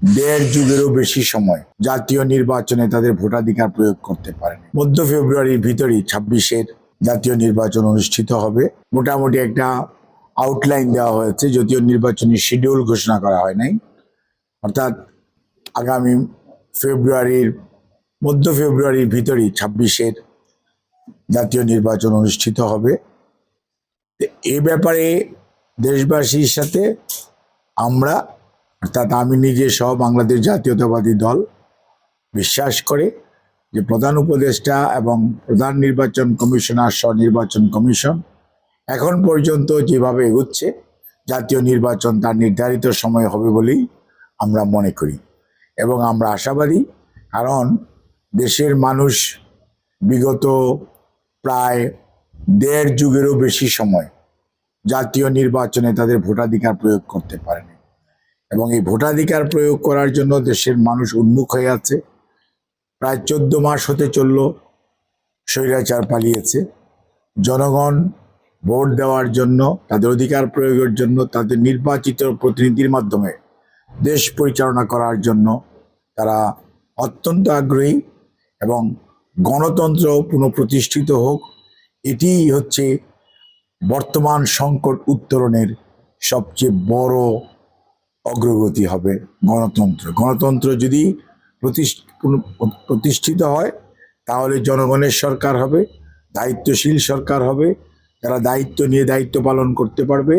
দেড় যুগেরও বেশি সময় জাতীয় নির্বাচনে তাদের ভোটাধিকার প্রয়োগ করতে পারেনি। মধ্য ফেব্রুয়ারির ভিতরেই 26-এর জাতীয় নির্বাচন অনুষ্ঠিত হবে। মোটামুটি একটা আউটলাইন দেওয়া হয়েছে, যদিও নির্বাচনী শিডিউল ঘোষণা করা হয় নাই। অর্থাৎ আগামী মধ্য ফেব্রুয়ারির ভিতরেই 26-এর জাতীয় নির্বাচন অনুষ্ঠিত হবে। এ ব্যাপারে দেশবাসীর সাথে আমরা, অর্থাৎ আমি নিজে সহ বাংলাদেশ জাতীয়তাবাদী দল বিশ্বাস করে যে প্রধান উপদেষ্টা এবং প্রধান নির্বাচন কমিশনার সহ নির্বাচন কমিশন এখন পর্যন্ত যেভাবে এগোচ্ছে, জাতীয় নির্বাচন তার নির্ধারিত সময় হবে বলেই আমরা মনে করি এবং আমরা আশাবাদী। কারণ দেশের মানুষ বিগত প্রায় দেড় যুগেরও বেশি সময় জাতীয় নির্বাচনে তাদের ভোটাধিকার প্রয়োগ করতে পারেনি এবং এই ভোটাধিকার প্রয়োগ করার জন্য দেশের মানুষ উন্মুখ হয়ে আছে। প্রায় 14 মাস হতে চলল স্বৈরাচার পালিয়েছে। জনগণ ভোট দেওয়ার জন্য, তাদের অধিকার প্রয়োগের জন্য, তাদের নির্বাচিত প্রতিনিধির মাধ্যমে দেশ পরিচালনা করার জন্য তারা অত্যন্ত আগ্রহী এবং গণতন্ত্র পুনঃপ্রতিষ্ঠিত হোক, এটিই হচ্ছে বর্তমান সংকট উত্তরণের সবচেয়ে বড় অগ্রগতি হবে। গণতন্ত্র যদি প্রতিষ্ঠিত হয় তাহলে জনগণের সরকার হবে, দায়িত্বশীল সরকার হবে, যারা দায়িত্ব নিয়ে দায়িত্ব পালন করতে পারবে।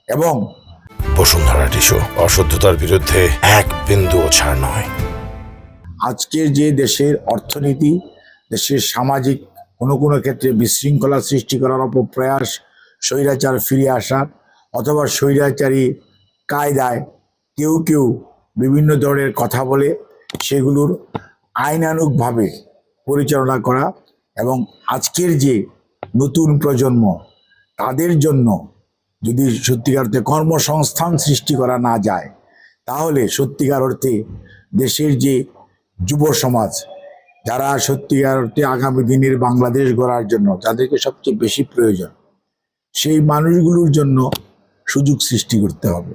এবং বসুন্ধরা টিস্যু, অশুদ্ধতার বিরুদ্ধে এক বিন্দুও ছাড় নয়। আজকের যে দেশের অর্থনীতি, দেশের সামাজিক কোনো ক্ষেত্রে বিশৃঙ্খলা সৃষ্টি করার অপপ্রয়াস, স্বৈরাচার ফিরে আসার অথবা স্বৈরাচারী কায়দায় কেউ বিভিন্ন ধরনের কথা বলে সেগুলোর আইনানুগভাবে পরিচালনা করা এবং আজকের যে নতুন প্রজন্ম, তাদের জন্য যদি সত্যিকার অর্থে কর্মসংস্থান সৃষ্টি করা না যায়, তাহলে সত্যিকার অর্থে দেশের যে যুব সমাজ, যারা সত্যিকার অর্থে আগামী দিনের বাংলাদেশ গড়ার জন্য যাদেরকে সবচেয়ে বেশি প্রয়োজন, সেই মানুষগুলোর জন্য সুযোগ সৃষ্টি করতে হবে।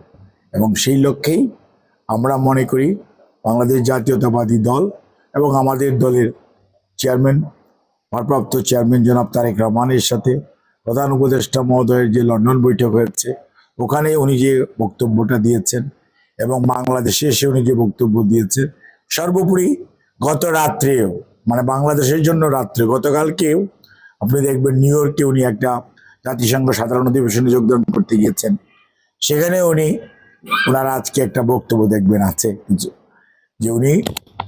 এবং সেই লক্ষ্যেই আমরা মনে করি বাংলাদেশ জাতীয়তাবাদী দল এবং আমাদের দলের চেয়ারম্যান, ভারপ্রাপ্ত চেয়ারম্যান জনাব তারেক রহমানের সাথে প্রধান উপদেষ্টা মহোদয়ের যে লন্ডন বৈঠক হয়েছে, ওখানে উনি যে বক্তব্যটা দিয়েছেন এবং বাংলাদেশে এসে উনি যে বক্তব্য দিয়েছেন, সর্বোপরি গত রাত্রেও, মানে বাংলাদেশের জন্য রাত্রে, গতকালকেও আপনি দেখবেন নিউ ইয়র্কে উনি একটা জাতিসংঘ সাধারণ অধিবেশনে যোগদান করতে গিয়েছেন। সেখানে ওনার আজকে একটা বক্তব্য দেখবেন আছে যে উনি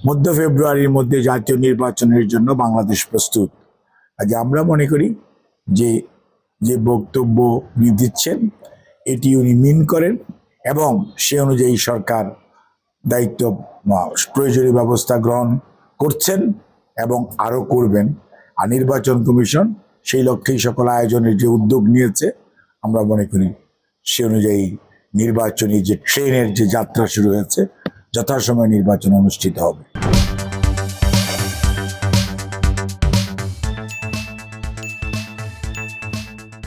মধ্য ফেব্রুয়ারির মধ্যে জাতীয় নির্বাচনের জন্য বাংলাদেশ প্রস্তুত। আজ আমরা মনে করি যে বক্তব্য উনি দিচ্ছেন এটি উনি মিন করেন এবং সে অনুযায়ী সরকার দায়িত্ব প্রয়োজনীয় ব্যবস্থা গ্রহণ করছেন এবং আরও করবেন। আর নির্বাচন কমিশন সেই লক্ষ্যেই সকল আয়োজনের যে উদ্যোগ নিয়েছে, আমরা মনে করি সে অনুযায়ী নির্বাচনী যে ট্রেনের যে যাত্রা শুরু হয়েছে, যথাসময়ে নির্বাচন অনুষ্ঠিত হবে।